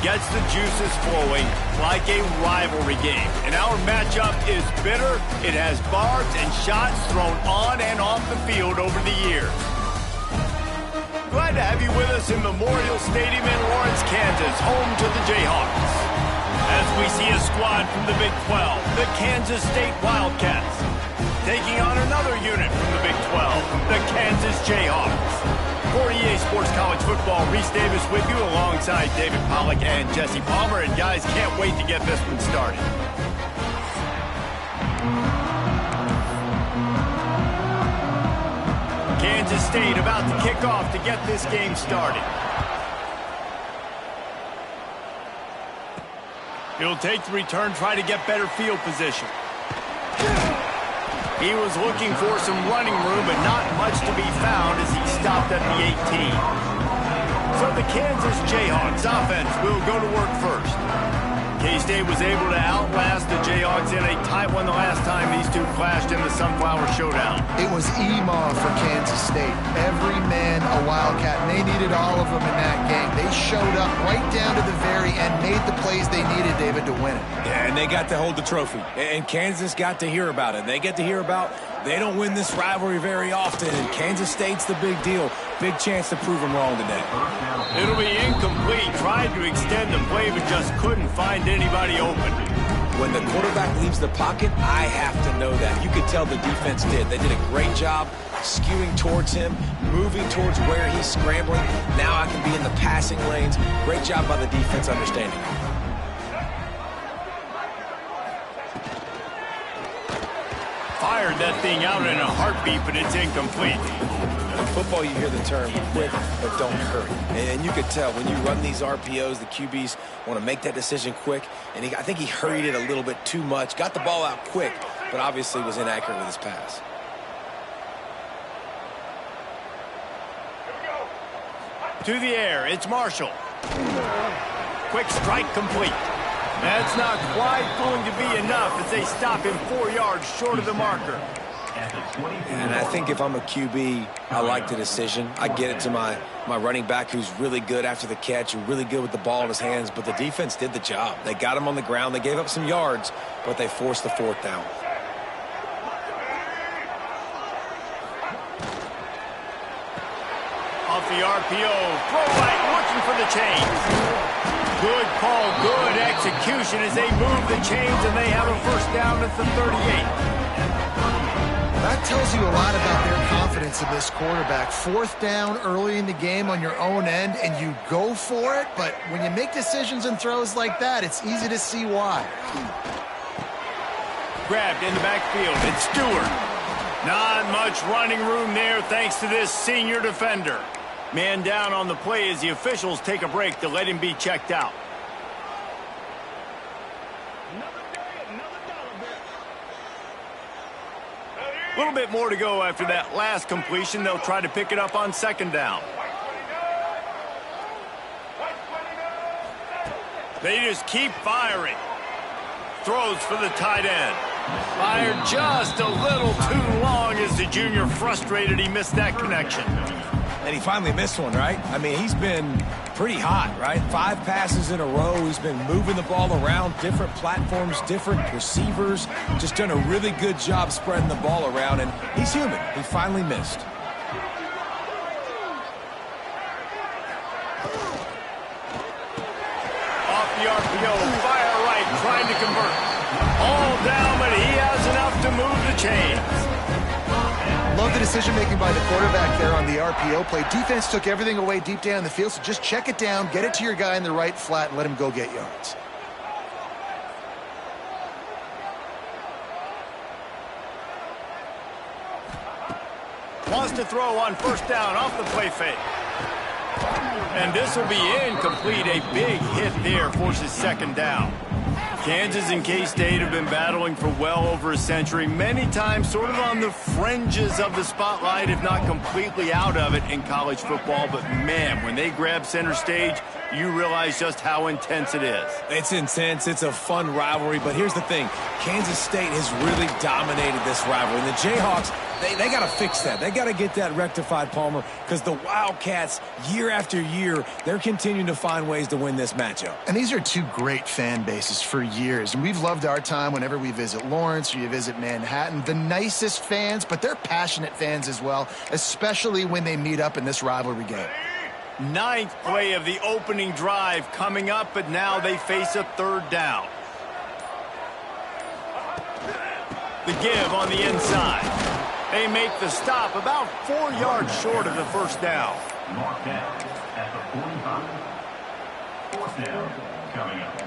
gets the juices flowing like a rivalry game. And our matchup is bitter. It has barbs and shots thrown on and off the field over the years. Glad to have you with us in Memorial Stadium in Lawrence, Kansas, home to the Jayhawks. As we see a squad from the Big 12, the Kansas State Wildcats, taking on another unit from the Big 12, the Kansas Jayhawks. For EA Sports College Football, Reese Davis with you alongside David Pollack and Jesse Palmer. And guys, can't wait to get this one started. Kansas State about to kick off to get this game started. He'll take the return, try to get better field position. He was looking for some running room, but not much to be found as he stopped at the 18. So the Kansas Jayhawks offense will go to work first. K-State was able to outlast the Jayhawks in a tight one the last time these two clashed in the Sunflower Showdown. It was EMA for Kansas State. Every man a Wildcat, and they needed all of them in that game. They showed up right down to the very end, made the plays they needed, David, to win it. Yeah, and they got to hold the trophy. And Kansas got to hear about it. They get to hear about they don't win this rivalry very often, and Kansas State's the big deal. Big chance to prove them wrong today. It'll be incomplete. Tried to extend the play, but just couldn't find anybody open. When the quarterback leaves the pocket, I have to know that. You could tell the defense did. They did a great job skewing towards him, moving towards where he's scrambling. Now I can be in the passing lanes. Great job by the defense understanding it. Fired that thing out in a heartbeat, but it's incomplete. In football, you hear the term quick, but don't hurry. And you could tell when you run these RPOs, the QBs want to make that decision quick. And I think he hurried it a little bit too much. Got the ball out quick, but obviously was inaccurate with his pass. To the air, it's Marshall. Quick strike complete. That's not quite going to be enough as they stop him 4 yards short of the marker. And I think if I'm a QB, I like the decision. I get it to my running back who's really good after the catch and really good with the ball in his hands, but the defense did the job. They got him on the ground. They gave up some yards, but they forced the fourth down. Off the RPO, throw right, looking for the chains. Good call, good execution as they move the chains, and they have a first down at the 38. That tells you a lot about their confidence in this quarterback. Fourth down early in the game on your own end, and you go for it, but when you make decisions and throws like that, it's easy to see why. Grabbed in the backfield, it's Stewart. Not much running room there thanks to this senior defender. Man down on the play as the officials take a break to let him be checked out. A little bit more to go after that last completion. They'll try to pick it up on second down. They just keep firing. Throws for the tight end. Fired just a little too long as the junior frustrated he missed that connection. And he finally missed one, right? I mean, he's been pretty hot, right? 5 passes in a row. He's been moving the ball around, different platforms, different receivers. Just done a really good job spreading the ball around, and he's human. He finally missed. Off the RPO, fire right, trying to convert. All down, but he has enough to move the chains. Love the decision-making by the quarterback there on the RPO play. Defense took everything away deep down the field, so just check it down, get it to your guy in the right flat, and let him go get yards. Wants to throw on first down off the play fake. And this will be incomplete. A big hit there forces second down. Kansas and K-State have been battling for well over a century, many times sort of on the fringes of the spotlight, if not completely out of it in college football. But, man, when they grab center stage, you realize just how intense it is. It's intense. It's a fun rivalry. But here's the thing. Kansas State has really dominated this rivalry. And the Jayhawks, they got to fix that. They got to get that rectified, Palmer, because the Wildcats, year after year, they're continuing to find ways to win this matchup. And these are two great fan bases for years. And we've loved our time whenever we visit Lawrence or you visit Manhattan. The nicest fans, but they're passionate fans as well, especially when they meet up in this rivalry game. Ninth play of the opening drive coming up, but now they face a third down. The give on the inside. They make the stop about 4 yards short of the first down. Mark down at the 45. Fourth down coming up.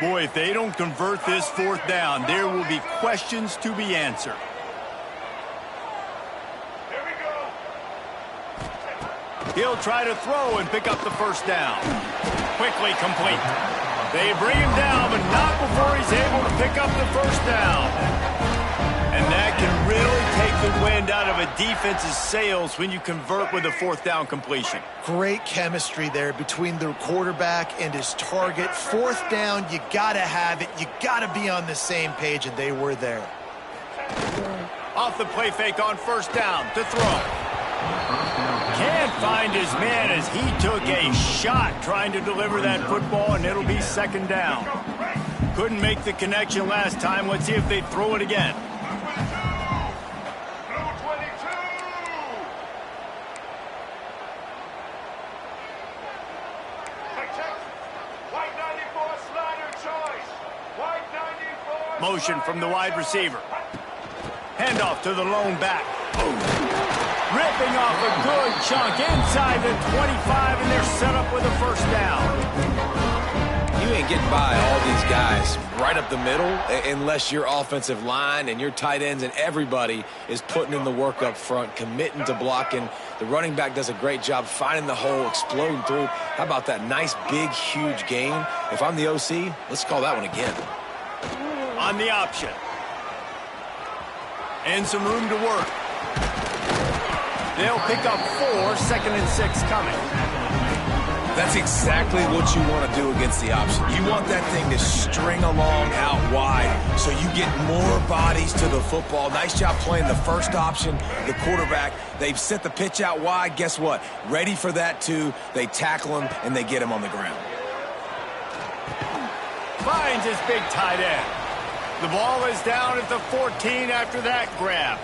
Boy, if they don't convert this fourth down, there will be questions to be answered. He'll try to throw and pick up the first down. Quickly complete. They bring him down, but not before he's able to pick up the first down. And that can really take the wind out of a defense's sails when you convert with a fourth down completion. Great chemistry there between the quarterback and his target. Fourth down, you got to have it. You got to be on the same page, and they were there. Off the play fake on first down to throw. Can't find his man as he took a shot trying to deliver that football, and it'll be second down. Couldn't make the connection last time. Let's see if they throw it again. Motion from the wide receiver. Handoff to the lone back. Ripping off a good chunk inside the 25, and they're set up with a first down. You ain't getting by all these guys right up the middle unless your offensive line and your tight ends and everybody is putting in the work up front, committing to blocking. The running back does a great job finding the hole, exploding through. How about that nice, big, huge gain? If I'm the OC, let's call that one again. On the option. And some room to work. They'll pick up 4, 2nd and 6 coming. That's exactly what you want to do against the option. You want that thing to string along out wide so you get more bodies to the football. Nice job playing the first option, the quarterback. They've set the pitch out wide. Guess what? Ready for that too. They tackle him and they get him on the ground. Finds his big tight end. The ball is down at the 14 after that grab.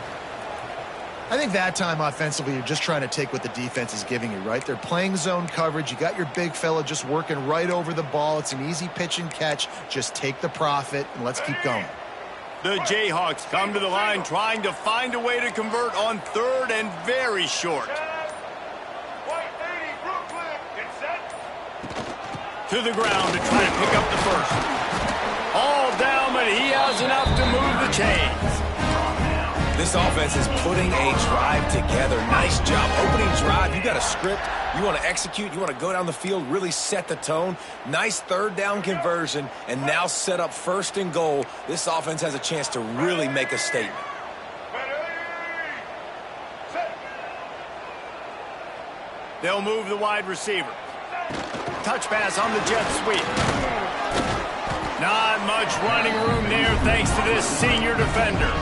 I think that time offensively, you're just trying to take what the defense is giving you, right? They're playing zone coverage. You got your big fella just working right over the ball. It's an easy pitch and catch. Just take the profit and let's keep going. The Jayhawks come to the line trying to find a way to convert on third and very short. To the ground to try to pick up the first. All down, but he has enough to move the chains. This offense is putting a drive together. Nice job. Opening drive, you got a script. You want to execute. You want to go down the field, really set the tone. Nice third down conversion, and now set up first and goal. This offense has a chance to really make a statement. They'll move the wide receiver. Touch pass on the jet sweep. Not much running room there thanks to this senior defender.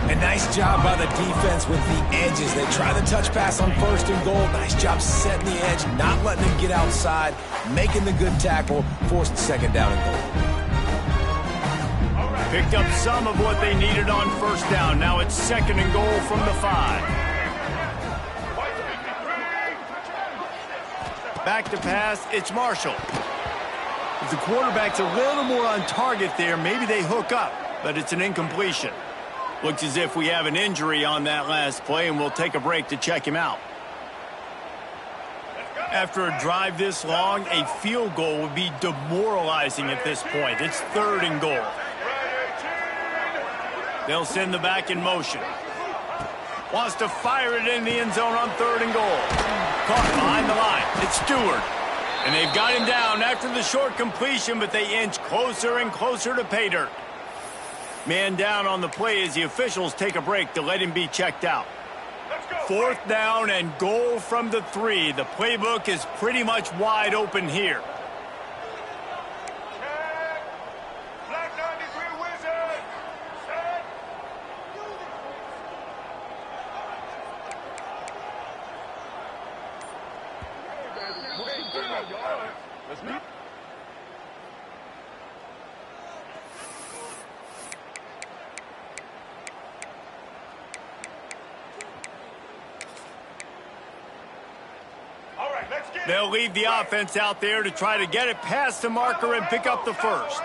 A nice job by the defense with the edges. They try the touch pass on first and goal. Nice job setting the edge, not letting him get outside, making the good tackle, forced second down and goal. Picked up some of what they needed on first down. Now it's second and goal from the 5. Back to pass, it's Marshall. If the quarterback's a little more on target there, maybe they hook up, but it's an incompletion. Looks as if we have an injury on that last play, and we'll take a break to check him out. After a drive this long, a field goal would be demoralizing at this point. It's third and goal. They'll send the back in motion. Wants to fire it in the end zone on third and goal. Caught behind the line. It's Stewart. And they've got him down after the short completion, but they inch closer and closer to pay dirt. Man down on the play as the officials take a break to let him be checked out. 4th down and goal from the 3. The playbook is pretty much wide open here. They'll leave the offense out there to try to get it past the marker and pick up the first.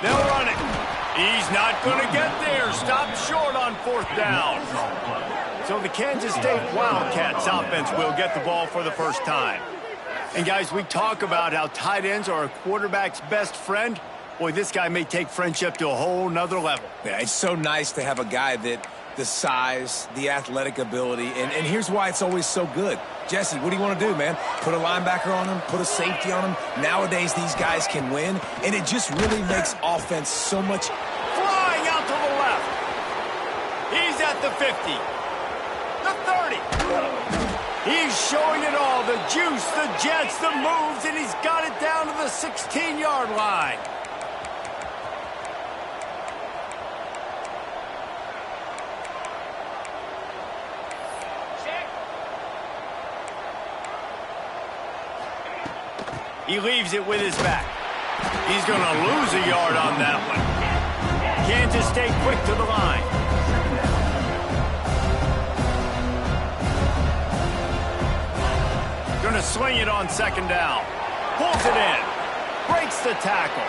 They'll run it. He's not going to get there. Stopped short on 4th down. So the Kansas State Wildcats offense will get the ball for the first time. And guys, we talk about how tight ends are a quarterback's best friend. Boy, this guy may take friendship to a whole nother level. Yeah, it's so nice to have a guy that the size, the athletic ability, and here's why it's always so good. Jesse, what do you want to do, man? Put a linebacker on him, put a safety on him. Nowadays, these guys can win, and it just really makes offense so much. Flying out to the left. He's at the 50. The 30. He's showing it all. The juice, the jets, the moves, and he's got it down to the 16-yard line. He leaves it with his back. He's going to lose a yard on that one. Kansas State quick to the line. Going to swing it on 2nd down. Pulls it in. Breaks the tackle.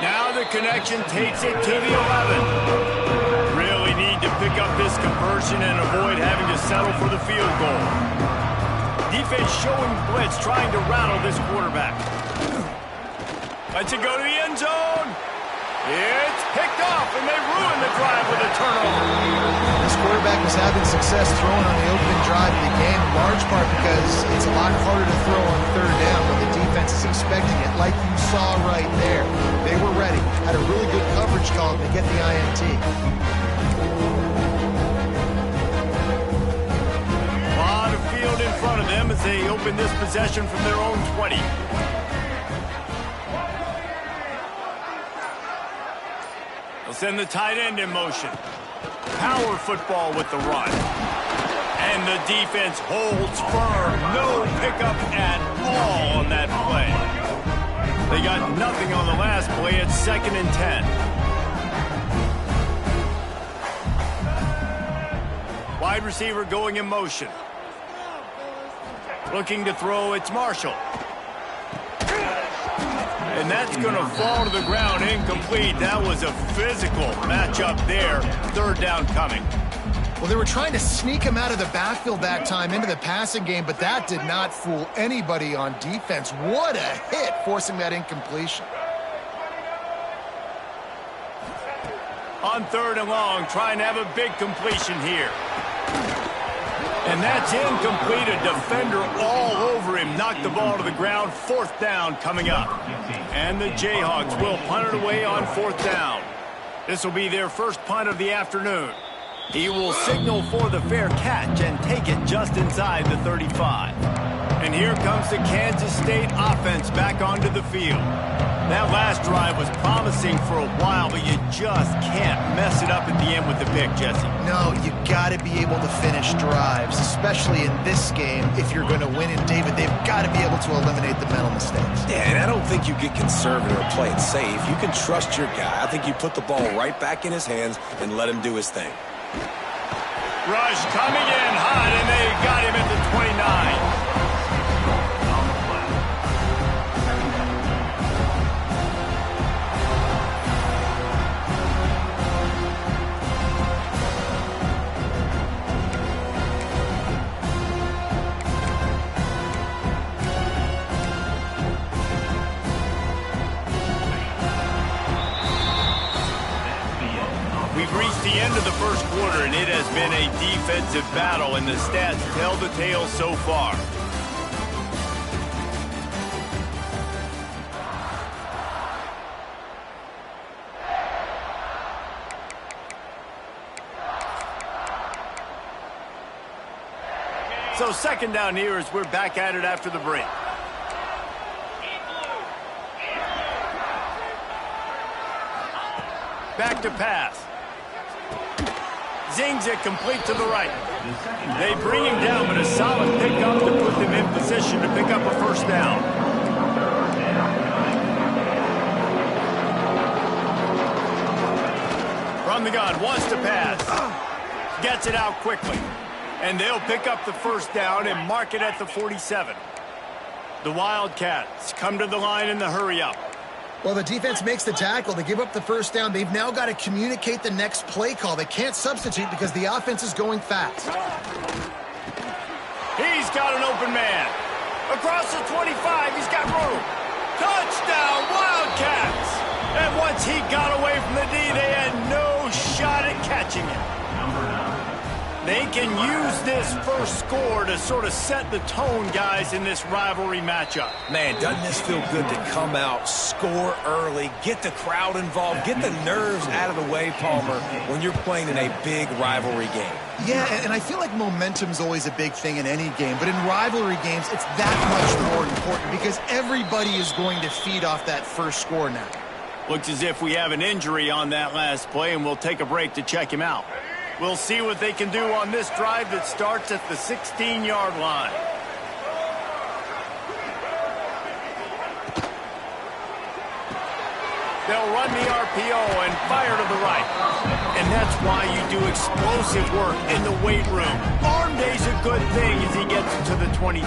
Now the connection takes it to the 11. Really need to pick up this conversion and avoid having to settle for the field goal. Defense showing blitz, trying to rattle this quarterback. Lets it go to the end zone. It's picked off, and they ruin the drive with a turnover. This quarterback was having success throwing on the opening drive of the game, in large part because it's a lot harder to throw on 3rd down when the defense is expecting it, like you saw right there. They were ready, had a really good coverage call to get the INT. In front of them as they open this possession from their own 20. They'll send the tight end in motion. Power football with the run. And the defense holds firm. No pickup at all on that play. They got nothing on the last play. It's 2nd and 10. Wide receiver going in motion. Looking to throw, it's Marshall. And that's going to fall to the ground, incomplete. That was a physical matchup there. 3rd down coming. Well, they were trying to sneak him out of the backfield that time into the passing game, but that did not fool anybody on defense. What a hit, forcing that incompletion. On 3rd and long, trying to have a big completion here. And that's incomplete. A defender all over him. Knocked the ball to the ground. 4th down coming up. And the Jayhawks will punt it away on 4th down. This will be their first punt of the afternoon. He will signal for the fair catch and take it just inside the 35. And here comes the Kansas State offense back onto the field. That last drive was promising for a while, but you just can't mess it up at the end with the pick, Jesse. No, you got to be able to finish drives, especially in this game. If you're going to win it, David, they've got to be able to eliminate the mental mistakes. Yeah, and I don't think you get conservative or play it safe. You can trust your guy. I think you put the ball right back in his hands and let him do his thing. Rush coming in hot, and they got him at the 29. We've reached the end of the first quarter, and it has been a defensive battle, and the stats tell the tale so far. So second down here as we're back at it after the break. Back to pass. Zings it complete to the right. They bring him down, but a solid pickup to put them in position to pick up a first down. From the gun, wants to pass. Gets it out quickly. And they'll pick up the first down and mark it at the 47. The Wildcats come to the line in the hurry-up. Well, the defense makes the tackle. They give up the first down. They've now got to communicate the next play call. They can't substitute because the offense is going fast. He's got an open man. Across the 25, he's got room. Touchdown, Wildcats! And once he got away from the D, they had no shot at catching him. They can use this first score to sort of set the tone, guys, in this rivalry matchup. Man, doesn't this feel good to come out, score early, get the crowd involved, get the nerves out of the way, Palmer, when you're playing in a big rivalry game? Yeah, and I feel like momentum's always a big thing in any game, but in rivalry games, it's that much more important because everybody is going to feed off that first score now. Looks as if we have an injury on that last play, and we'll take a break to check him out. We'll see what they can do on this drive that starts at the 16-yard line. They'll run the RPO and fire to the right. And that's why you do explosive work in the weight room. Arm day's a good thing as he gets to the 23.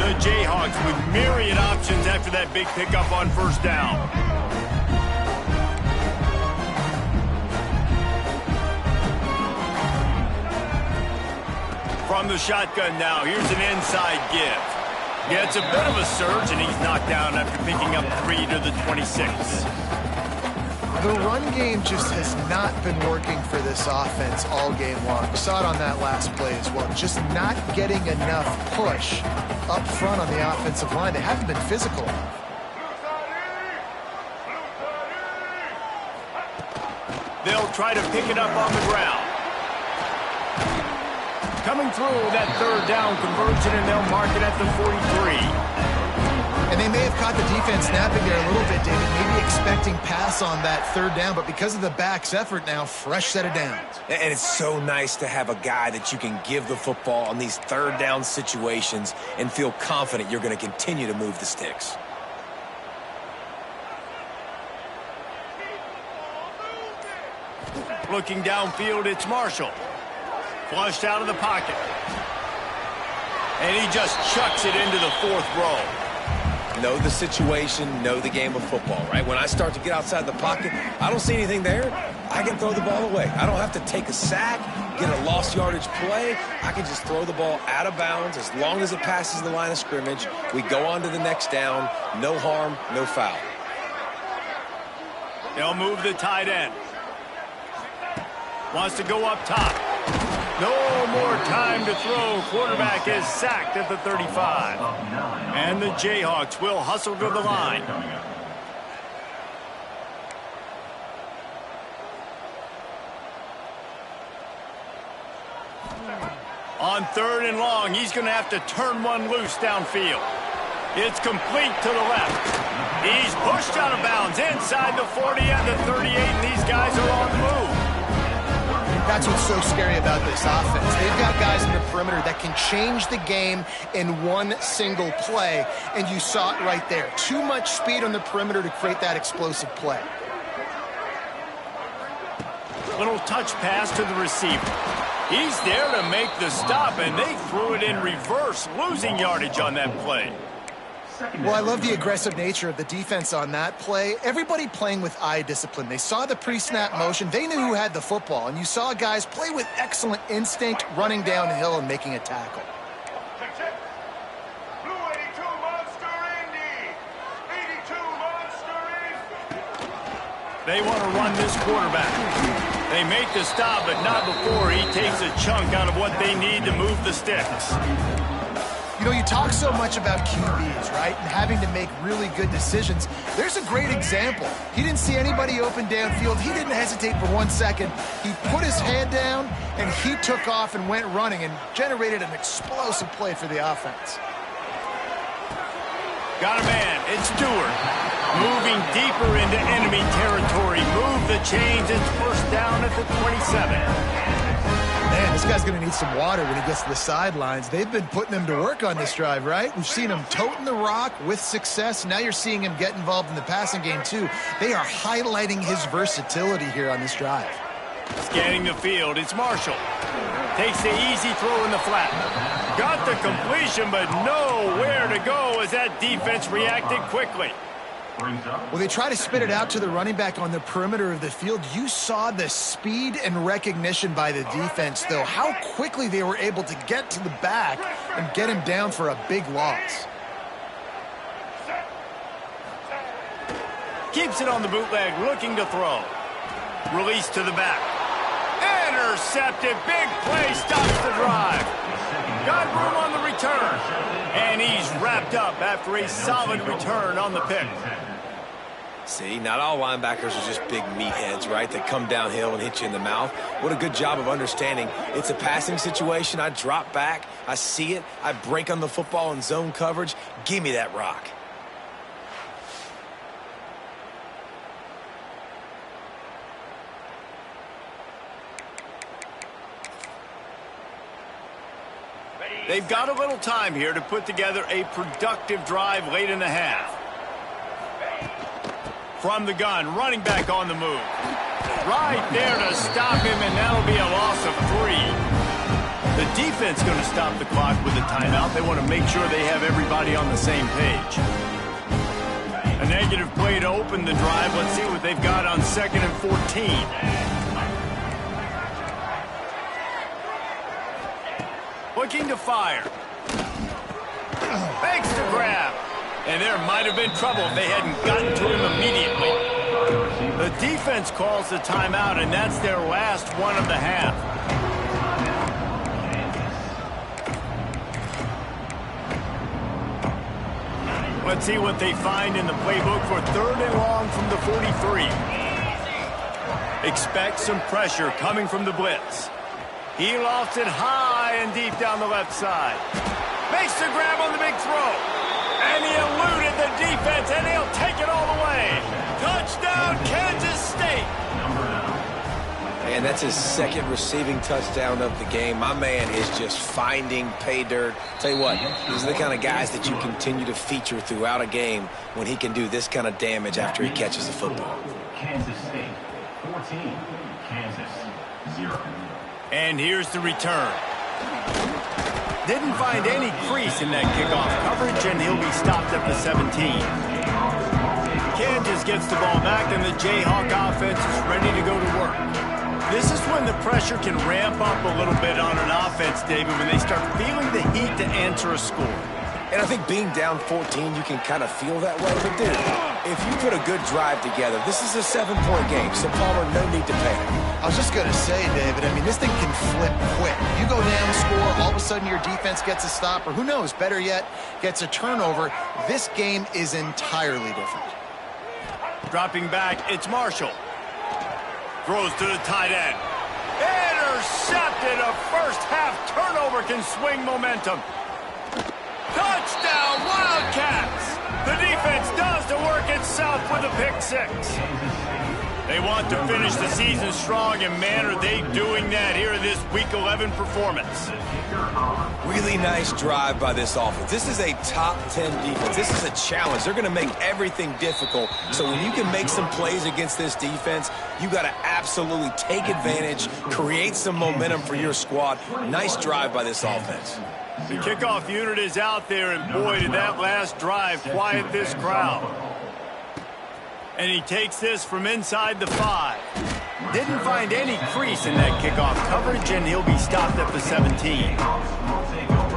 The Jayhawks with myriad options after that big pickup on first down. From the shotgun now, here's an inside give. Yeah, it's a bit of a surge, and he's knocked down after picking up 3 to the 26. The run game just has not been working for this offense all game long. We saw it on that last play as well. Just not getting enough push up front on the offensive line. They haven't been physical enough. They'll try to pick it up on the ground. Coming through that third down conversion, and they'll mark it at the 43. And they may have caught the defense snapping there a little bit, David, maybe expecting pass on that third down, but because of the back's effort now, fresh set of downs. And it's so nice to have a guy that you can give the football on these third down situations and feel confident you're going to continue to move the sticks. Looking downfield, it's Marshall. Flushed out of the pocket. And he just chucks it into the fourth row. Know the situation, know the game of football, right? When I start to get outside the pocket, I don't see anything there, I can throw the ball away. I don't have to take a sack, get a lost yardage play. I can just throw the ball out of bounds as long as it passes the line of scrimmage. We go on to the next down. No harm, no foul. They'll move the tight end. Wants to go up top. No more time to throw. Quarterback is sacked at the 35. And the Jayhawks will hustle to the line. On third and long, he's going to have to turn one loose downfield. It's complete to the left. He's pushed out of bounds inside the 40 and the 38, and these guys are on the move. That's what's so scary about this offense. They've got guys in the perimeter that can change the game in one single play, and you saw it right there. Too much speed on the perimeter to create that explosive play. Little touch pass to the receiver. He's there to make the stop, and they threw it in reverse, losing yardage on that play. Well, I love the aggressive nature of the defense on that play. Everybody playing with eye discipline. They saw the pre-snap motion. They knew who had the football. And you saw guys play with excellent instinct, running downhill and making a tackle. They want to run this quarterback. They make the stop, but not before he takes a chunk out of what they need to move the sticks. You know, you talk so much about QBs, right, and having to make really good decisions. There's a great example. He didn't see anybody open downfield. He didn't hesitate for 1 second. He put his head down, and he took off and went running and generated an explosive play for the offense. Got a man. It's Stewart. Moving deeper into enemy territory. Move the chains. It's first down at the 27. Man, this guy's going to need some water when he gets to the sidelines. They've been putting him to work on this drive, right? We've seen him toting the rock with success. Now you're seeing him get involved in the passing game, too. They are highlighting his versatility here on this drive. Scanning the field, it's Marshall. Takes the easy throw in the flat. Got the completion, but nowhere to go as that defense reacted quickly. Well, they try to spit it out to the running back on the perimeter of the field. You saw the speed and recognition by the defense, though. How quickly they were able to get to the back and get him down for a big loss. Keeps it on the bootleg, looking to throw. Release to the back. Intercepted. Big play. Stops the drive. Got room on the return. And he's wrapped up after a solid return on the pick. See, not all linebackers are just big meatheads, right, that come downhill and hit you in the mouth. What a good job of understanding. It's a passing situation. I drop back. I see it. I break on the football in zone coverage. Give me that rock. They've got a little time here to put together a productive drive late in the half. From the gun, running back on the move. Right there to stop him, and that'll be a loss of 3. The defense going to stop the clock with a timeout. They want to make sure they have everybody on the same page. A negative play to open the drive. Let's see what they've got on 2nd and 14. Looking to fire. Makes the grab. And there might have been trouble if they hadn't gotten to him immediately. The defense calls the timeout, and that's their last one of the half. Let's see what they find in the playbook for 3rd and long from the 43. Expect some pressure coming from the blitz. He lofts it high and deep down the left side. Makes the grab on the big throw. And he eluded the defense, and he'll take it all the way. Touchdown, Kansas State. And that's his 2nd receiving touchdown of the game. My man is just finding pay dirt. Tell you what, these are the kind of guys that you continue to feature throughout a game when he can do this kind of damage after he catches the football. Kansas State 14, Kansas 0. And here's the return. Didn't find any crease in that kickoff coverage, and he'll be stopped at the 17. Kansas gets the ball back, and the Jayhawk offense is ready to go to work. This is when the pressure can ramp up a little bit on an offense, David, when they start feeling the heat to answer a score. And I think being down 14, you can kind of feel that way. But, dude, if you put a good drive together, this is a 7-point game, so, Palmer, no need to panic. I was just going to say, David, I mean, this thing can flip quick. You go down, score, all of a sudden your defense gets a stop, or who knows, better yet, gets a turnover. This game is entirely different. Dropping back, it's Marshall. Throws to the tight end. Intercepted. A first-half turnover can swing momentum. Touchdown, Wildcats! The defense does the work itself with a pick 6. They want to finish the season strong, and man, are they doing that here in this Week 11 performance. Really nice drive by this offense. This is a top 10 defense. This is a challenge. They're going to make everything difficult. So when you can make some plays against this defense, you got to absolutely take advantage, create some momentum for your squad. Nice drive by this offense. The kickoff unit is out there, and boy, did that last drive quiet this crowd. And he takes this from inside the 5. Didn't find any crease in that kickoff coverage, and he'll be stopped at the 17.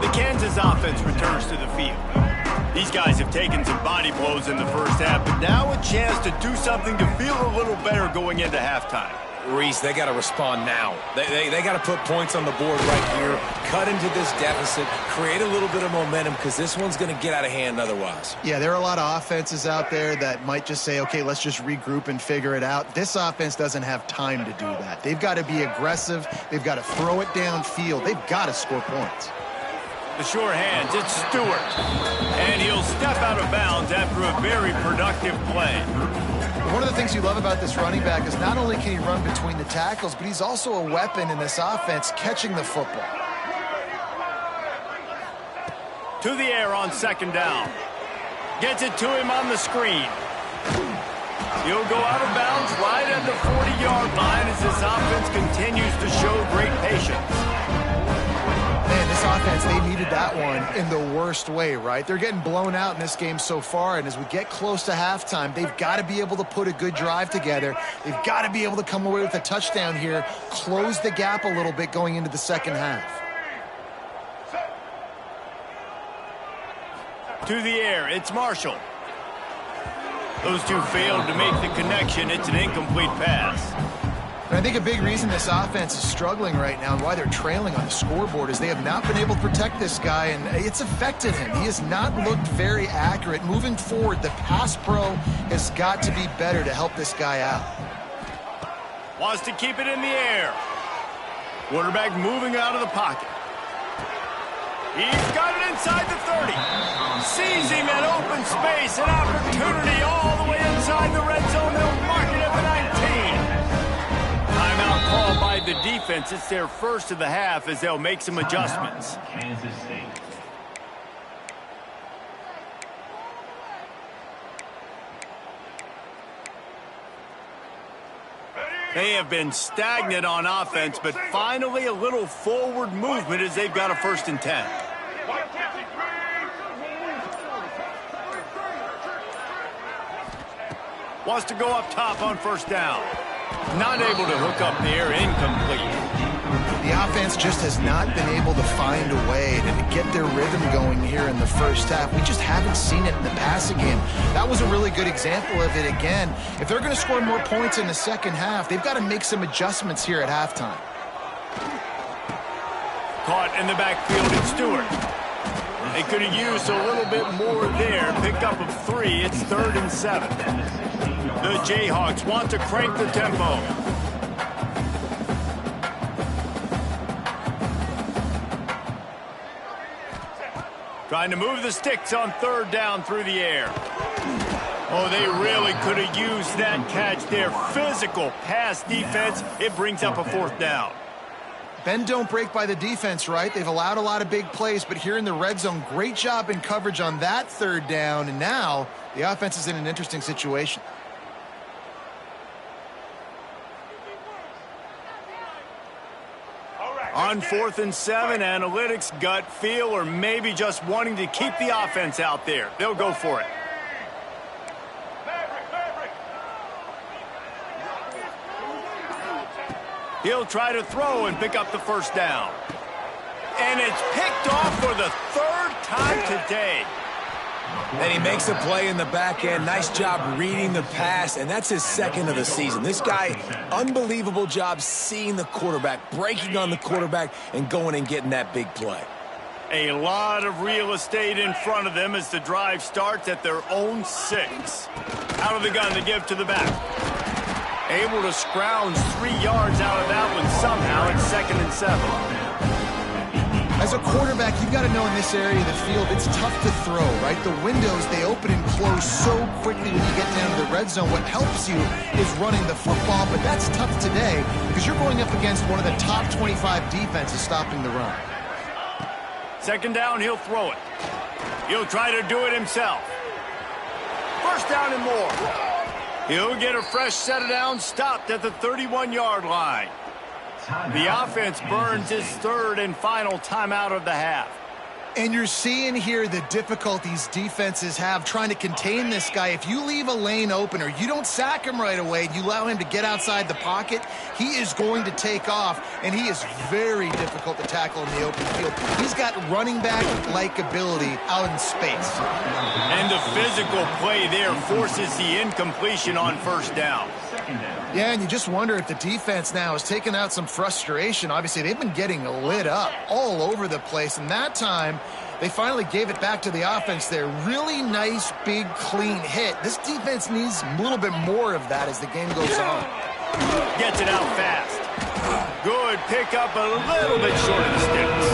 The Kansas offense returns to the field. These guys have taken some body blows in the first half, but now a chance to do something to feel a little better going into halftime. Reese, they got to respond now. They got to put points on the board right here, cut into this deficit, create a little bit of momentum because this one's going to get out of hand otherwise. Yeah, there are a lot of offenses out there that might just say, okay, let's just regroup and figure it out. This offense doesn't have time to do that. They've got to be aggressive. They've got to throw it downfield. They've got to score points. The sure hands, it's Stewart. And he'll step out of bounds after a very productive play. One of the things you love about this running back is not only can he run between the tackles, but he's also a weapon in this offense catching the football. To the air on second down. Gets it to him on the screen. He'll go out of bounds right at the 40-yard line as this offense continues to show great patience. Man, this offense, they needed that one in the worst way, right? They're getting blown out in this game so far, and as we get close to halftime, they've got to be able to put a good drive together. They've got to be able to come away with a touchdown here, close the gap a little bit going into the second half. To the air, it's Marshall. Those two failed to make the connection. It's an incomplete pass. And I think a big reason this offense is struggling right now and why they're trailing on the scoreboard is they have not been able to protect this guy, and it's affected him. He has not looked very accurate. Moving forward, the pass pro has got to be better to help this guy out. Wants to keep it in the air. Quarterback moving out of the pocket. He's got it inside the 30. Sees him in open space, an opportunity all the way inside the red zone. They'll mark it at the 19. Timeout called by the defense. It's their first of the half as they'll make some adjustments. Kansas State. They have been stagnant on offense, but finally a little forward movement as they've got a 1st and 10. Wants to go up top on 1st down. Not able to hook up there, incomplete. The offense just has not been able to find a way to get their rhythm going here in the first half. We just haven't seen it in the passing game. That was a really good example of it again. If they're going to score more points in the second half, they've got to make some adjustments here at halftime. Caught in the backfield, it's Stewart. They could have used a little bit more there. Pick up of 3. It's 3rd and 7. The Jayhawks want to crank the tempo. Trying to move the sticks on 3rd down through the air. Oh, they really could have used that catch there. Physical pass defense. It brings up a 4th down. Bend don't break by the defense, right? They've allowed a lot of big plays, but here in the red zone, great job in coverage on that 3rd down, and now the offense is in an interesting situation. On 4th and 7, analytics, gut feel, or maybe just wanting to keep the offense out there. They'll go for it. He'll try to throw and pick up the 1st down. And it's picked off for the 3rd time today. And he makes a play in the back end. Nice job reading the pass, and that's his 2nd of the season. This guy, unbelievable job seeing the quarterback, breaking on the quarterback, and going and getting that big play. A lot of real estate in front of them as the drive starts at their own 6. Out of the gun to give to the back. Able to scrounge 3 yards out of that one somehow. It's 2nd and 7. As a quarterback, you've got to know in this area of the field, it's tough to throw, right? The windows, they open and close so quickly when you get down to the red zone. What helps you is running the football, but that's tough today because you're going up against one of the top 25 defenses stopping the run. 2nd down, he'll throw it. He'll try to do it himself. 1st down and more. He'll get a fresh set of downs, stopped at the 31-yard line. The offense burns his 3rd and final timeout of the half. And you're seeing here the difficulties defenses have trying to contain this guy. If you leave a lane open or you don't sack him right away, you allow him to get outside the pocket, he is going to take off, and he is very difficult to tackle in the open field. He's got running back-like ability out in space. And the physical play there forces the incompletion on first down. Yeah, and you just wonder if the defense now has taken out some frustration. Obviously, they've been getting lit up all over the place, and that time they finally gave it back to the offense there. Really nice, big, clean hit. This defense needs a little bit more of that as the game goes on. Gets it out fast. Good pickup, a little bit short of the sticks.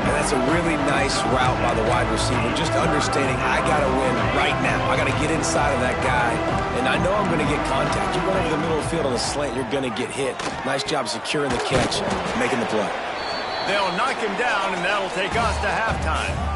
And that's a really nice route by the wide receiver, just understanding I got to win right now. I got to get inside of that guy, and I know I'm going to get contact. You run over the middle of the field on the slant, you're going to get hit. Nice job securing the catch, making the play. They'll knock him down, and that'll take us to halftime.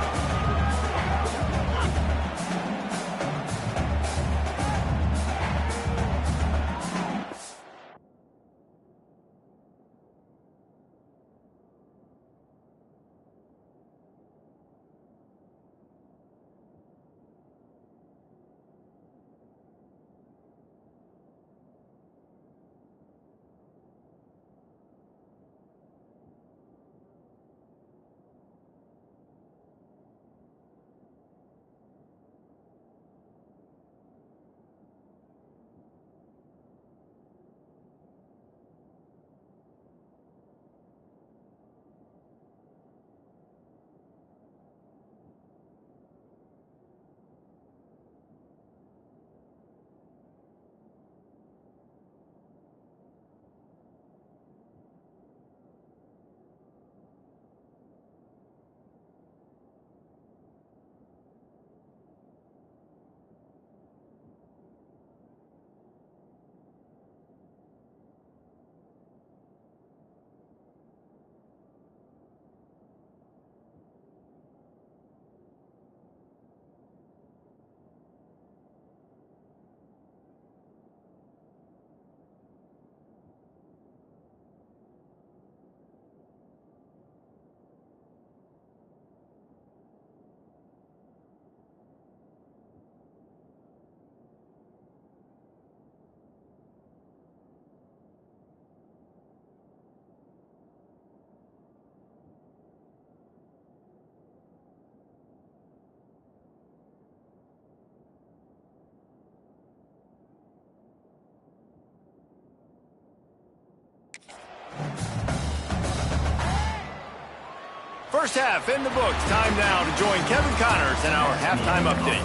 First half in the books. Time now to join Kevin Connors in our halftime update.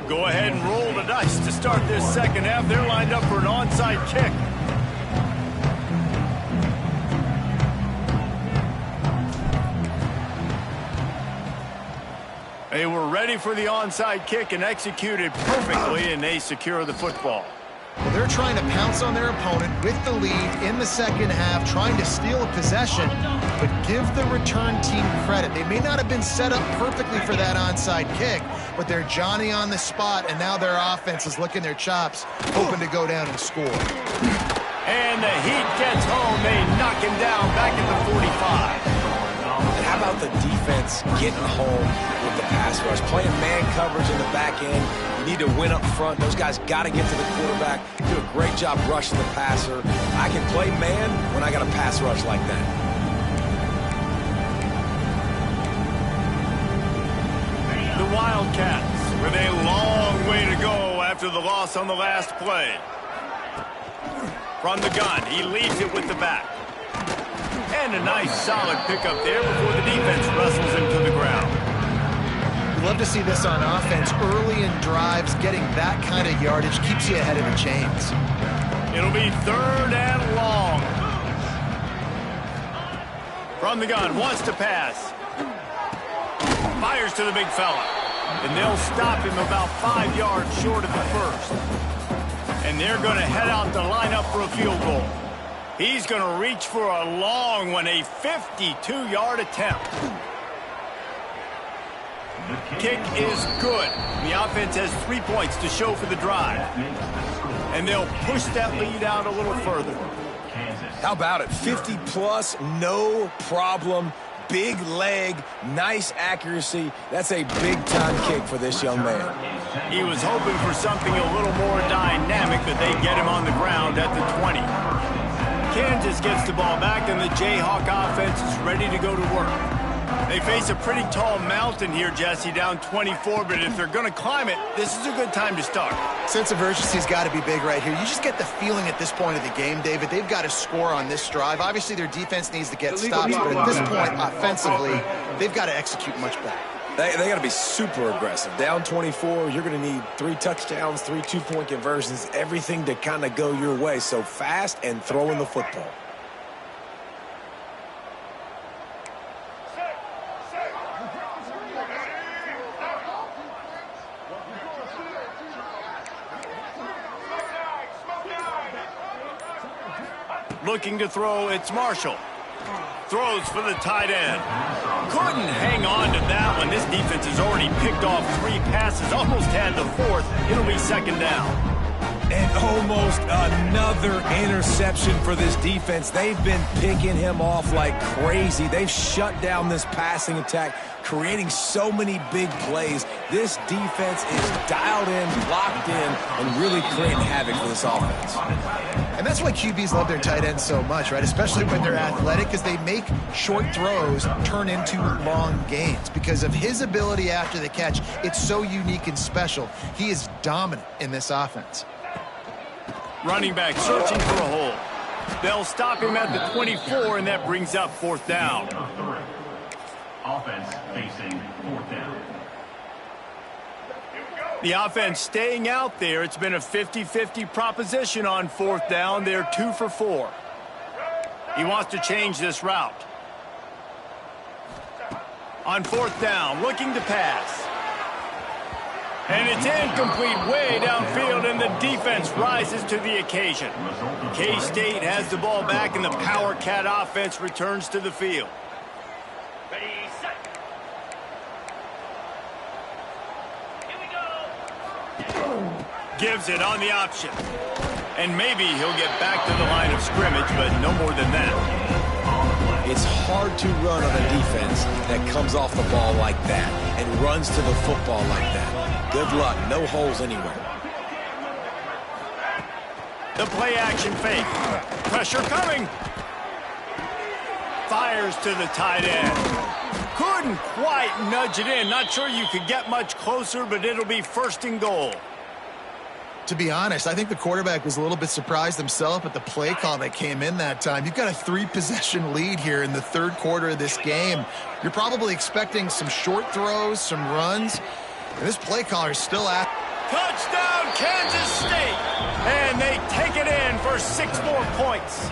Go ahead and roll the dice to start this second half. They're lined up for an onside kick. They were ready for the onside kick and executed perfectly, and they secure the football. Well, they're trying to pounce on their opponent with the lead in the second half, trying to steal a possession, but give the return team credit. They may not have been set up perfectly for that onside kick, but they're Johnny on the spot, and now their offense is licking their chops, hoping to go down and score. And the Heat gets home. They knock him down back at the 45. And how about the defense getting home with the pass rush? Playing man coverage in the back end. You need to win up front. Those guys got to get to the quarterback. Do a great job rushing the passer. I can play man when I got a pass rush like that. The Wildcats with a long way to go after the loss on the last play. From the gun, he leaves it with the back. And a nice solid pickup there before the defense wrestles him to the ground. You love to see this on offense. Early in drives, getting that kind of yardage keeps you ahead of the chains. It'll be 3rd and long. From the gun, wants to pass. Fires to the big fella. And they'll stop him about 5 yards short of the first. And they're going to head out to line up for a field goal. He's going to reach for a long one, a 52-yard attempt. Kick is good. The offense has 3 points to show for the drive. And they'll push that lead out a little further. How about it? 50-plus, no problem. big leg, nice accuracy. That's a big-time kick for this young man. He was hoping for something a little more dynamic, but they get him on the ground at the 20. Kansas gets the ball back, and the Jayhawk offense is ready to go to work. They face a pretty tall mountain here, Jesse, down 24, but if they're going to climb it, this is a good time to start. Sense of urgency's got to be big right here. You just get the feeling at this point of the game, David, they've got to score on this drive. Obviously, their defense needs to get stops, but at this point, offensively, they've got to execute much better. They got to be super aggressive. Down 24, you're going to need 3 touchdowns, 3 two-point conversions, everything to kind of go your way. So fast and throwing the football. Looking to throw, it's Marshall. Throws for the tight end. Couldn't hang on to that one. This defense has already picked off 3 passes, almost had the 4th. It'll be second down. And almost another interception for this defense. They've been picking him off like crazy. They've shut down this passing attack, creating so many big plays. This defense is dialed in, locked in, and really creating havoc for this offense. And that's why QBs love their tight ends so much, right? Especially when they're athletic, because they make short throws turn into long gains. Because of his ability after the catch, it's so unique and special. He is dominant in this offense. Running back searching for a hole. They'll stop him at the 24, and that brings up 4th down. Offense facing 4th down. The offense staying out there. It's been a 50-50 proposition on 4th down. They're 2 for 4. He wants to change this route. On 4th down, looking to pass. And it's incomplete way downfield, and the defense rises to the occasion. K-State has the ball back, and the Power Cat offense returns to the field. Gives it on the option. And maybe he'll get back to the line of scrimmage, but no more than that. It's hard to run on a defense that comes off the ball like that and runs to the football like that. Good luck. No holes anywhere. The play action fake. Pressure coming. Fires to the tight end. Couldn't quite nudge it in. Not sure you could get much closer, but it'll be 1st and goal. To be honest, I think the quarterback was a little bit surprised himself at the play call that came in that time. You've got a 3-possession lead here in the 3rd quarter of this game. You're probably expecting some short throws, some runs, and this play caller is still at. Touchdown, Kansas State! And they take it in for 6 more points.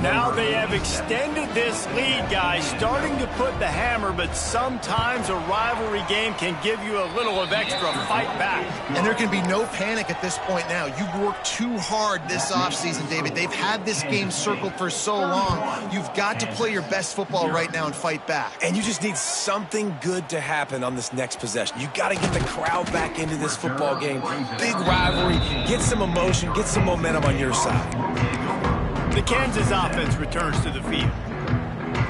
Now they have extended this lead, guys, starting to put the hammer, but sometimes a rivalry game can give you a little of extra fight back. And there can be no panic at this point now. You've worked too hard this offseason, David. They've had this game circled for so long. You've got to play your best football right now and fight back. And you just need something good to happen on this next possession. You got to get the crowd back into this football game. Big rivalry. Get some emotion. Get some momentum on your side. The Kansas offense returns to the field.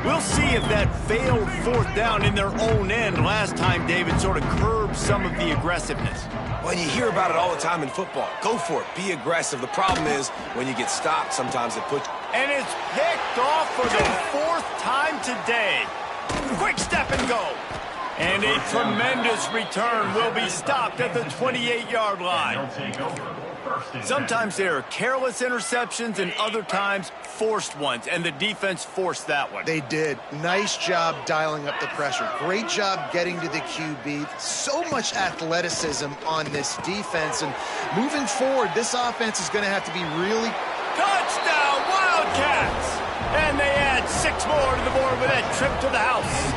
We'll see if that failed 4th down in their own end last time, David, sort of curbed some of the aggressiveness. Well, you hear about it all the time in football. Go for it. Be aggressive. The problem is when you get stopped, sometimes it puts. And it's picked off for the 4th time today. Quick step and go. And a tremendous return will be stopped at the 28-yard line. Sometimes there are careless interceptions and other times forced ones, and the defense forced that one. They did. Nice job dialing up the pressure. Great job getting to the QB. So much athleticism on this defense, and moving forward, this offense is going to have to be really... Touchdown, Wildcats! And they add 6 more to the board with that trip to the house.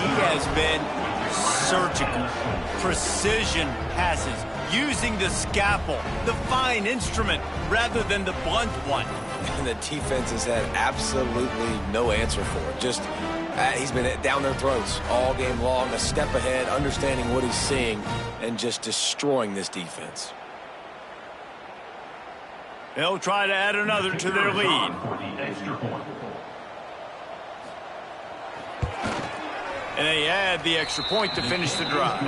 He has been surgical. Precision passes. Using the scalpel, the fine instrument, rather than the blunt one. And the defense has had absolutely no answer for it. Just, he's been down their throats all game long, a step ahead, understanding what he's seeing, and just destroying this defense. They'll try to add another to their lead. And they add the extra point to finish the drive.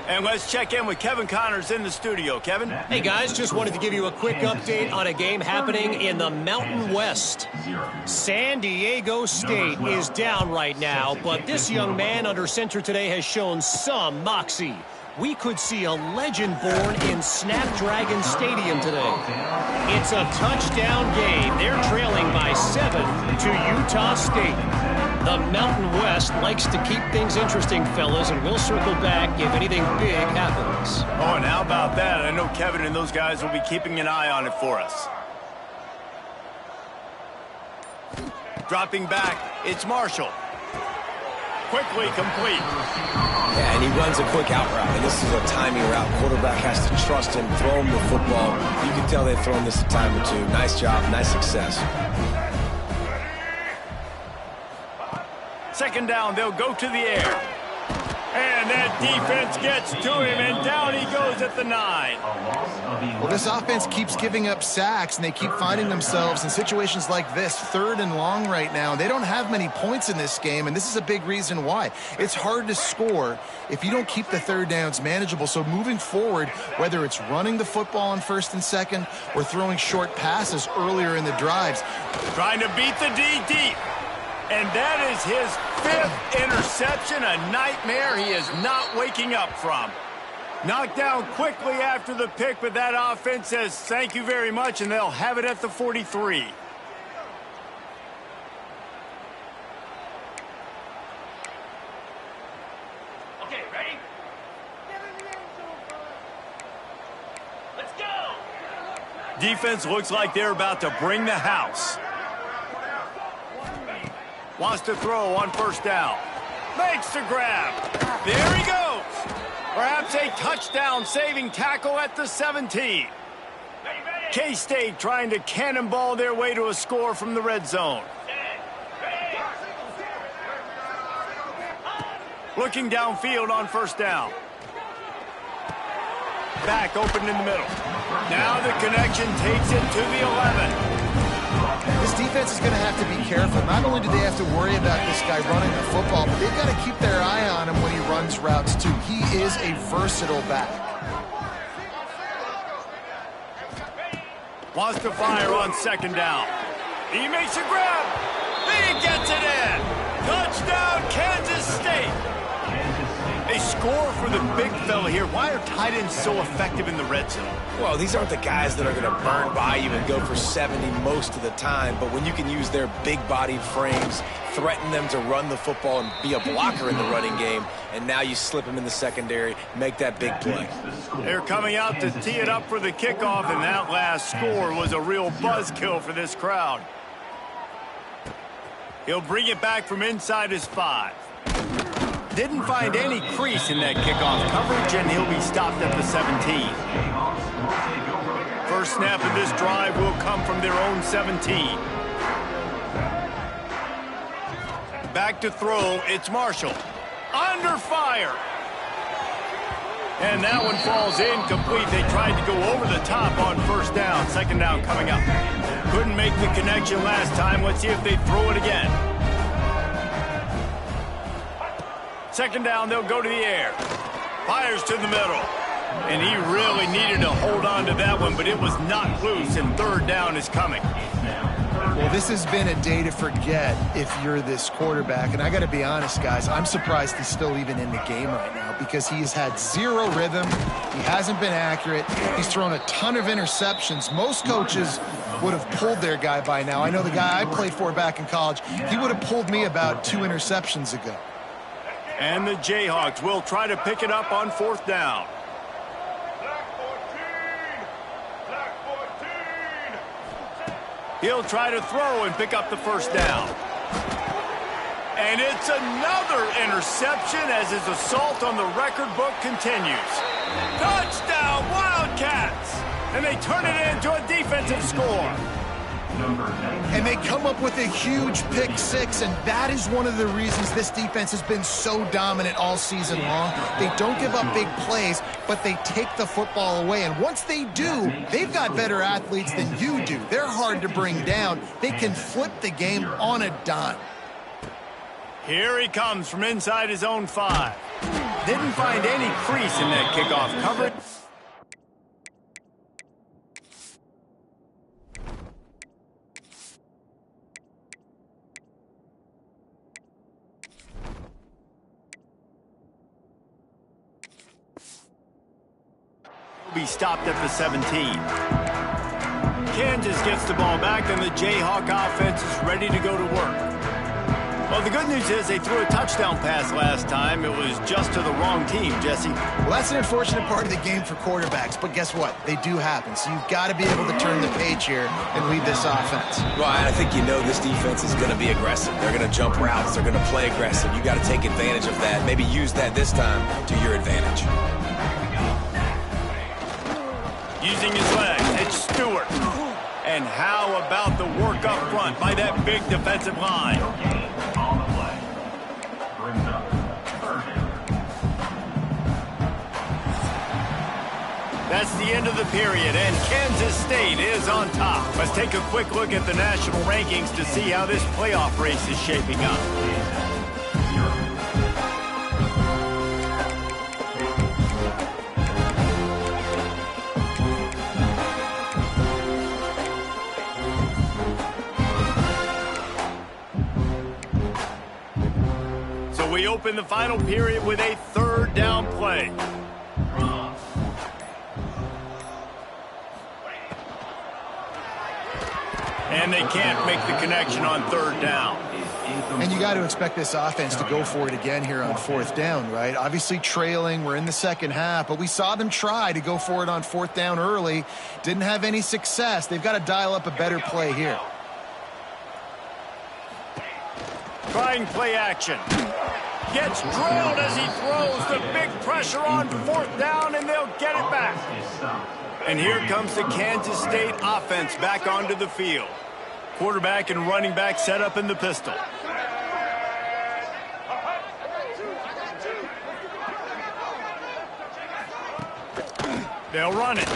And let's check in with Kevin Connors in the studio. Kevin? Hey, guys, just wanted to give you a quick update on a game happening in the Mountain West. San Diego State is down right now, but this young man under center today has shown some moxie. We could see a legend born in Snapdragon Stadium today. It's a touchdown game. They're trailing by 7 to Utah State. The Mountain West likes to keep things interesting, fellas, and we'll circle back if anything big happens. Oh, and how about that? I know Kevin and those guys will be keeping an eye on it for us. Dropping back, it's Marshall. Quickly complete. Yeah, and he runs a quick out route, and this is a timing route. Quarterback has to trust him, throw him the football. You can tell they've thrown this a time or two. Nice job, nice success. Second down, they'll go to the air. And that defense gets to him, and down he goes at the 9. Well, this offense keeps giving up sacks, and they keep finding themselves in situations like this, 3rd and long right now. They don't have many points in this game, and this is a big reason why. It's hard to score if you don't keep the 3rd downs manageable. So moving forward, whether it's running the football on 1st and 2nd or throwing short passes earlier in the drives. Trying to beat the D deep. And that is his 5th interception, a nightmare he is not waking up from. Knocked down quickly after the pick, but that offense says thank you very much, and they'll have it at the 43. Okay, ready? Let's go! Defense looks like they're about to bring the house. Wants to throw on 1st down. Makes the grab. There he goes. Perhaps a touchdown-saving tackle at the 17. K-State trying to cannonball their way to a score from the red zone. Looking downfield on 1st down. Back open in the middle. Now the connection takes it to the 11. This defense is going to have to be careful. Not only do they have to worry about this guy running the football, but they've got to keep their eye on him when he runs routes, too. He is a versatile back. Wants to fire on 2nd down. He makes a grab. He gets it in. Touchdown, Kansas State. A score for the big fella here. Why are tight ends so effective in the red zone? Well, these aren't the guys that are going to burn by you and go for 70 most of the time, but when you can use their big-bodied frames, threaten them to run the football and be a blocker in the running game, and now you slip them in the secondary, make that big play. They're coming out to tee it up for the kickoff, and that last score was a real buzzkill for this crowd. He'll bring it back from inside his 5. Didn't find any crease in that kickoff coverage, and he'll be stopped at the 17. First snap of this drive will come from their own 17. Back to throw, it's Marshall. Under fire. And that one falls incomplete. They tried to go over the top on 1st down. 2nd down coming up. Couldn't make the connection last time. Let's see if they throw it again. 2nd down, they'll go to the air. Fires to the middle. And he really needed to hold on to that one, but it was not loose, and 3rd down is coming. Well, this has been a day to forget if you're this quarterback. And I got to be honest, guys, I'm surprised he's still even in the game right now because he has had 0 rhythm. He hasn't been accurate. He's thrown a ton of interceptions. Most coaches would have pulled their guy by now. I know the guy I played for back in college, he would have pulled me about 2 interceptions ago. And the Jayhawks will try to pick it up on 4th down. He'll try to throw and pick up the 1st down. And it's another interception as his assault on the record book continues. Touchdown, Wildcats! And they turn it into a defensive score. And they come up with a huge pick-6, and that is one of the reasons this defense has been so dominant all season long. They don't give up big plays, but they take the football away. And once they do, they've got better athletes than you do. They're hard to bring down. They can flip the game on a dime. Here he comes from inside his own 5. Didn't find any crease in that kickoff coverage. Be stopped at the 17. Kansas gets the ball back, and the Jayhawk offense is ready to go to work. Well, the good news is they threw a touchdown pass last time. It was just to the wrong team, Jesse. Well, that's an unfortunate part of the game for quarterbacks, but guess what? They do happen, so you've got to be able to turn the page here and lead this offense. Well, I think you know this defense is going to be aggressive. They're going to jump routes. They're going to play aggressive. You got to take advantage of that. Maybe use that this time to your advantage. Using his legs, it's Stewart. And how about the work up front by that big defensive line? On the play. Brings up third down. That's the end of the period, and Kansas State is on top. Let's take a quick look at the national rankings to see how this playoff race is shaping up. We open the final period with a third down play. And they can't make the connection on third down. And you got to expect this offense to go for it again here on fourth down, right? Obviously trailing, we're in the second half, but we saw them try to go for it on fourth down early. Didn't have any success. They've got to dial up a better play here. Trying play action. Gets drilled as he throws the big pressure on fourth down, and they'll get it back. And here comes the Kansas State offense back onto the field. Quarterback and running back set up in the pistol. They'll run it.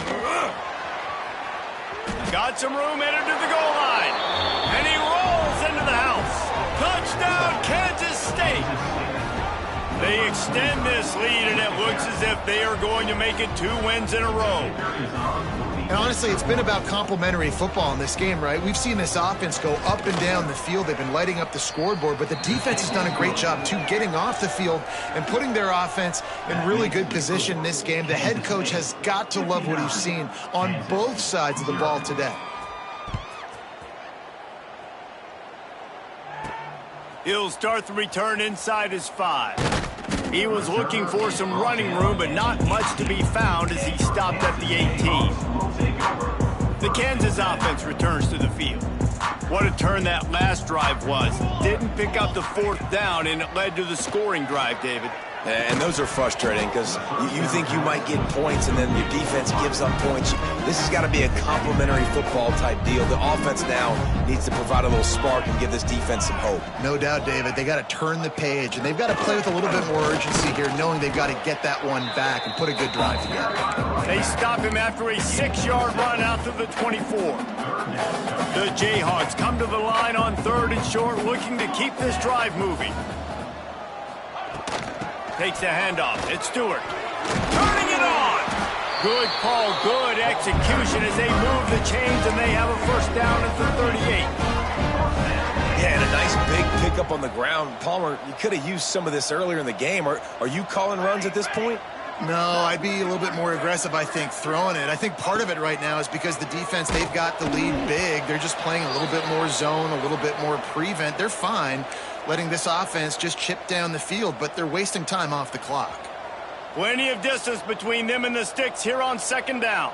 Got some room, headed to the goal line. And he rolls into the house. Touchdown, Kansas State. They extend this lead, and it looks as if they are going to make it 2 wins in a row. And honestly, it's been about complementary football in this game, right? We've seen this offense go up and down the field. They've been lighting up the scoreboard, but the defense has done a great job, too, getting off the field and putting their offense in really good position in this game. The head coach has got to love what he's seen on both sides of the ball today. He'll start the return inside his 5. He was looking for some running room, but not much to be found as he stopped at the 18. The Kansas offense returns to the field. What a turn that last drive was. Didn't pick up the fourth down, and it led to the scoring drive, David. And those are frustrating because you think you might get points and then your defense gives up points. This has got to be a complementary football type deal. The offense now needs to provide a little spark and give this defense some hope. No doubt, David. They got to turn the page, and they've got to play with a little bit more urgency here, knowing they've got to get that one back and put a good drive together. They stop him after a 6-yard run out to the 24. The Jayhawks come to the line on 3rd and short, looking to keep this drive moving. Takes the handoff. It's Stewart. Turning it on. Good call, good execution as they move the chains, and they have a first down at the 38. Yeah, and a nice big pickup on the ground. Palmer, you could have used some of this earlier in the game. Are you calling runs at this point? No, I'd be a little bit more aggressive, I think, throwing it. I think part of it right now is because the defense, they've got the lead big. They're just playing a little bit more zone, a little bit more prevent. They're fine letting this offense just chip down the field, but they're wasting time off the clock. Plenty of distance between them and the sticks here on 2nd down.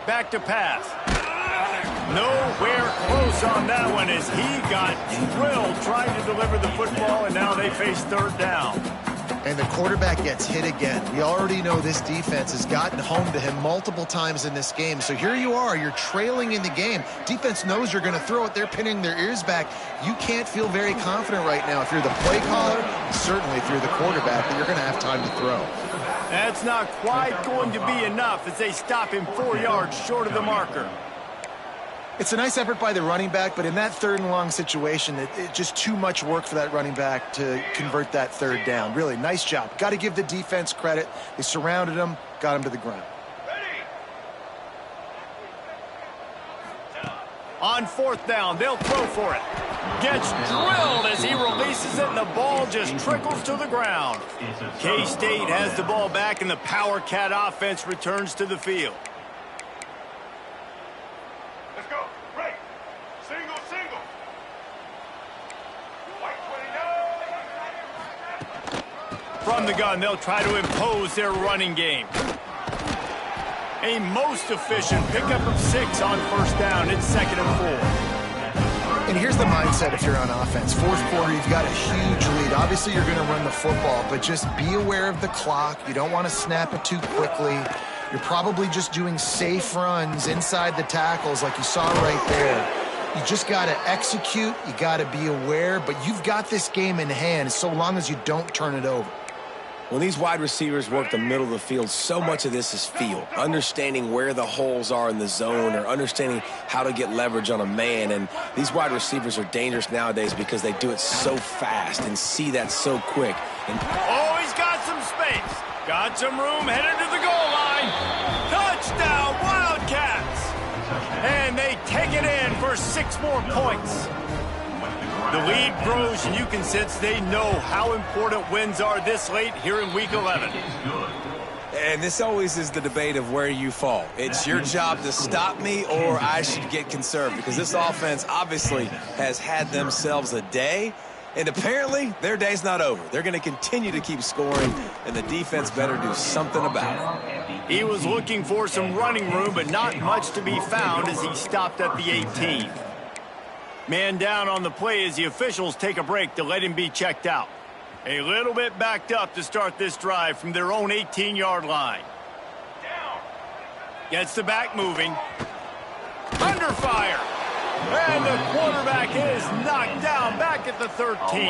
Back to pass. Nowhere close on that one as he got drilled trying to deliver the football, and now they face 3rd down. And the quarterback gets hit again. We already know this defense has gotten home to him multiple times in this game. So here you are, you're trailing in the game. Defense knows you're going to throw it. They're pinning their ears back. You can't feel very confident right now if you're the play caller, certainly if you're the quarterback, that you're going to have time to throw. That's not quite going to be enough as they stop him 4 yards short of the marker. It's a nice effort by the running back, but in that 3rd and long situation, it's just too much work for that running back to convert that 3rd down. Really, nice job. Got to give the defense credit. They surrounded him, got him to the ground. On 4th down, they'll throw for it. Gets drilled as he releases it, and the ball just trickles to the ground. K-State has the ball back, and the Power Cat offense returns to the field. Let's go. Right. Single, single. White 29. From the gun, they'll try to impose their running game. A most efficient pickup of 6 on 1st down. It's 2nd and 4. And here's the mindset if you're on offense. 4th quarter, you've got a huge lead. Obviously, you're going to run the football, but just be aware of the clock. You don't want to snap it too quickly. You're probably just doing safe runs inside the tackles like you saw right there. You just got to execute. You got to be aware, but you've got this game in hand so long as you don't turn it over. When these wide receivers work the middle of the field, so much of this is feel. Understanding where the holes are in the zone or understanding how to get leverage on a man. And these wide receivers are dangerous nowadays because they do it so fast and see that so quick. And oh, he's got some space. Got some room headed to the goal line. Touchdown, Wildcats. And they take it in for 6 more points. The lead grows, and you can sense they know how important wins are this late here in Week 11. And this always is the debate of where you fall. It's your job to stop me or I should get conserved because this offense obviously has had themselves a day, and apparently their day's not over. They're going to continue to keep scoring, and the defense better do something about it. He was looking for some running room, but not much to be found as he stopped at the 18. Man down on the play as the officials take a break to let him be checked out. A little bit backed up to start this drive from their own 18-yard line. Gets the back moving. Under fire. And the quarterback is knocked down back at the 13.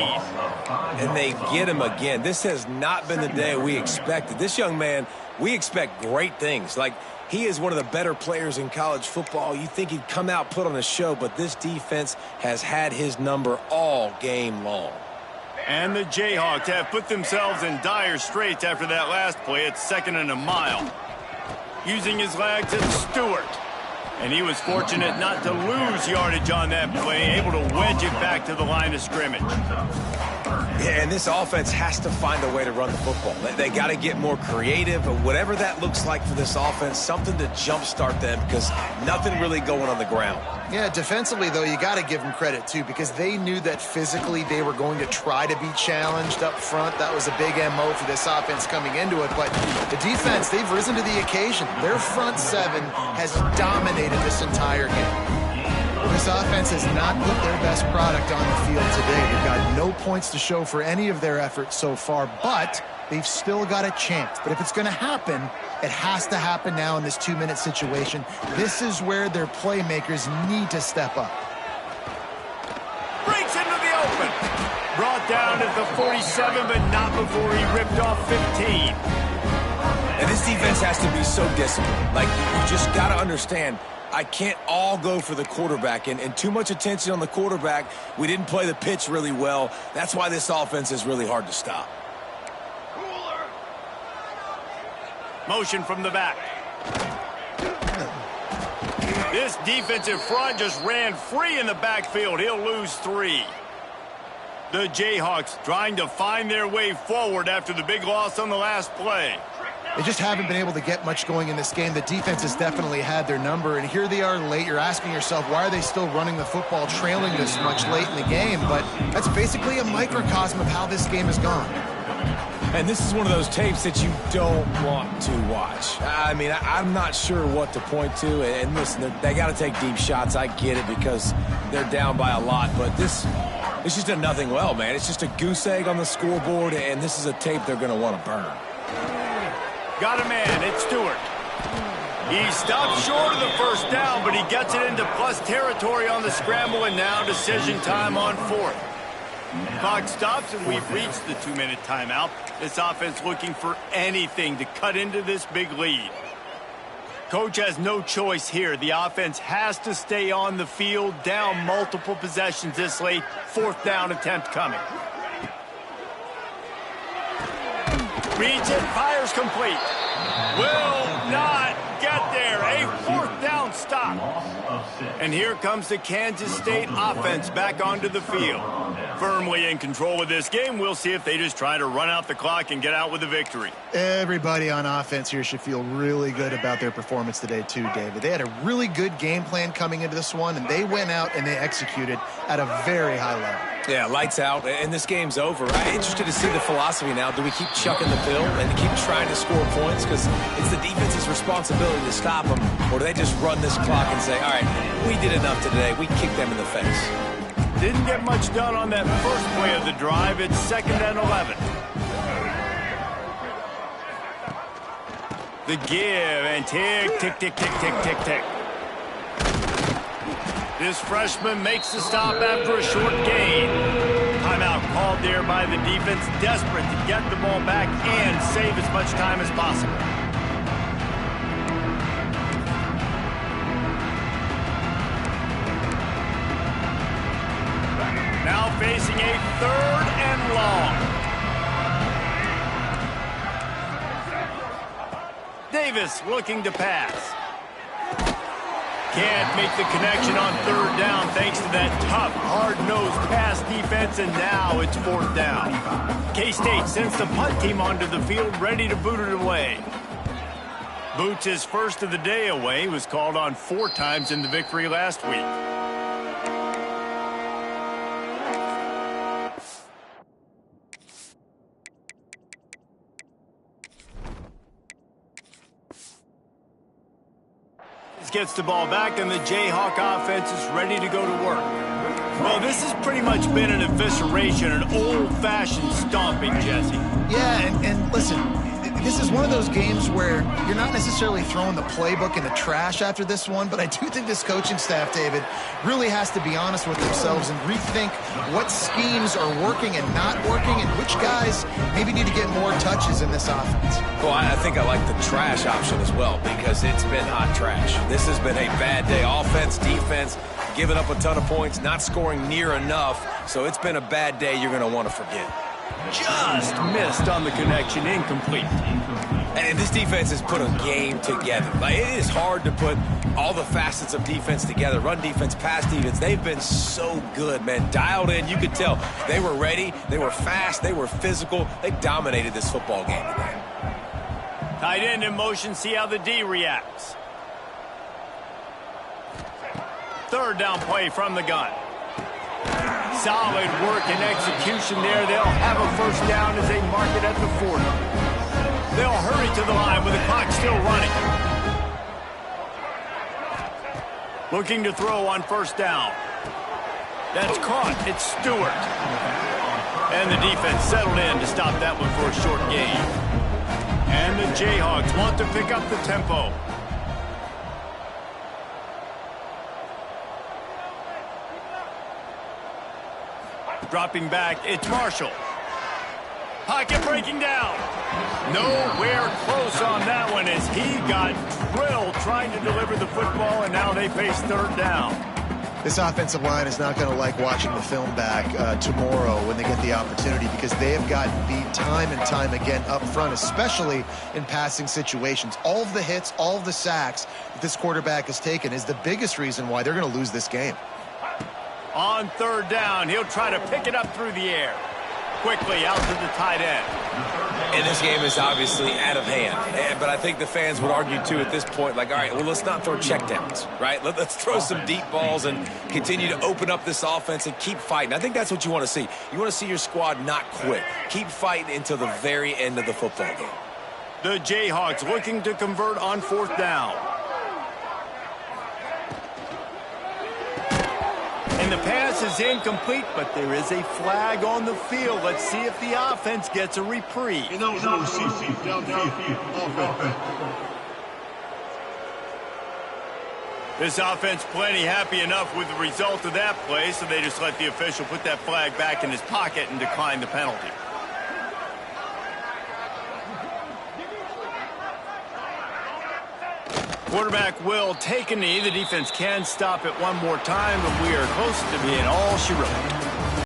And they get him again. This has not been the day we expected. This young man, we expect great things. Like, he is one of the better players in college football. You think he'd come out, put on a show, but this defense has had his number all game long. And the Jayhawks have put themselves in dire straits after that last play. It's 2nd and a mile. Using his legs, it's Stewart. And he was fortunate not to lose yardage on that play, able to wedge it back to the line of scrimmage. Yeah, and this offense has to find a way to run the football. They got to get more creative, but whatever that looks like for this offense, something to jumpstart them because nothing really going on the ground. Yeah, defensively, though, you got to give them credit, too, because they knew that physically they were going to try to be challenged up front. That was a big MO for this offense coming into it. But the defense, they've risen to the occasion. Their front 7 has dominated this entire game. This offense has not put their best product on the field today. They've got no points to show for any of their efforts so far, but they've still got a chance. But if it's going to happen, it has to happen now in this 2-minute situation. This is where their playmakers need to step up. Breaks into the open. Brought down at the 47, but not before he ripped off 15. And this defense has to be so disciplined. Like, you just got to understand, I can't all go for the quarterback, and too much attention on the quarterback. We didn't play the pitch really well. That's why this offense is really hard to stop. Motion from the back. This defensive front just ran free in the backfield. He'll lose 3. The Jayhawks trying to find their way forward after the big loss on the last play. They just haven't been able to get much going in this game. The defense has definitely had their number, and here they are late. You're asking yourself, why are they still running the football, trailing this much late in the game? But that's basically a microcosm of how this game has gone. And this is one of those tapes that you don't want to watch. I mean, I'm not sure what to point to. And listen, they got to take deep shots. I get it because they're down by a lot. But it's just a nothing well, man. It's just a goose egg on the scoreboard, and this is a tape they're going to want to burn. Got a man. It's Stewart. He stopped short of the first down, but he gets it into plus territory on the scramble, and now decision time on 4th. Clock stops, and we've reached the 2-minute timeout. This offense looking for anything to cut into this big lead. Coach has no choice here. The offense has to stay on the field, down multiple possessions this late. 4th down attempt coming. Reads it, fires complete. Will not get there. A 4th down stop. And here comes the Kansas State offense back onto the field. Firmly in control of this game. We'll see if they just try to run out the clock and get out with a victory. Everybody on offense here should feel really good about their performance today too, David. They had a really good game plan coming into this one, and they went out and they executed at a very high level. Yeah, lights out, and this game's over. I'm interested to see the philosophy now. Do we keep chucking the pill and keep trying to score points because it's the defense's responsibility to stop them, or do they just run this clock and say, all right, we did enough today. We kicked them in the face. Didn't get much done on that first play of the drive. It's 2nd and 11. The give and tick, tick, tick, tick, tick, tick, tick. This freshman makes the stop after a short gain. Timeout called there by the defense, desperate to get the ball back and save as much time as possible. Now facing a 3rd and long. Davis looking to pass. Can't make the connection on 3rd down thanks to that tough, hard-nosed pass defense, and now it's 4th down. K-State sends the punt team onto the field, ready to boot it away. Boots his first of the day away. He was called on 4 times in the victory last week. Gets the ball back, and the Jayhawk offense is ready to go to work. Well, this has pretty much been an evisceration, an old-fashioned stomping, Jesse. Yeah, and listen, this is one of those games where you're not necessarily throwing the playbook in the trash after this one, but I do think this coaching staff, David, really has to be honest with themselves and rethink what schemes are working and not working and which guys maybe need to get more touches in this offense. Well, I think I like the trash option as well because it's been hot trash. This has been a bad day. Offense, defense, giving up a ton of points, not scoring near enough. So it's been a bad day you're going to want to forget. Just missed on the connection, incomplete. And this defense has put a game together. Like, it is hard to put all the facets of defense together. Run defense, pass defense. They've been so good, man. Dialed in. You could tell they were ready. They were fast. They were physical. They dominated this football game today. Tight end in motion. See how the D reacts. 3rd down play from the gun. Solid work and execution there. They'll have a 1st down as they mark it at the 40. They'll hurry to the line with the clock still running. Looking to throw on 1st down. That's caught. It's Stewart. And the defense settled in to stop that one for a short gain. And the Jayhawks want to pick up the tempo. Dropping back, it's Marshall. Pocket breaking down. Nowhere close on that one as he got drilled trying to deliver the football, and now they face 3rd down. This offensive line is not going to like watching the film back tomorrow when they get the opportunity because they have gotten beat time and time again up front, especially in passing situations. All of the hits, all of the sacks that this quarterback has taken is the biggest reason why they're going to lose this game. On 3rd down, he'll try to pick it up through the air. Quickly out to the tight end. And this game is obviously out of hand. But I think the fans would argue, too, at this point, like, all right, well, let's not throw checkdowns, right? Let's throw some deep balls and continue to open up this offense and keep fighting. I think that's what you want to see. You want to see your squad not quit. Keep fighting until the very end of the football game. The Jayhawks looking to convert on 4th down. And the pass is incomplete, but there is a flag on the field. Let's see if the offense gets a reprieve. This offense plenty happy enough with the result of that play, so they just let the official put that flag back in his pocket and decline the penalty. Quarterback will take a knee. The defense can stop it one more time, but we are close to being all she wrote.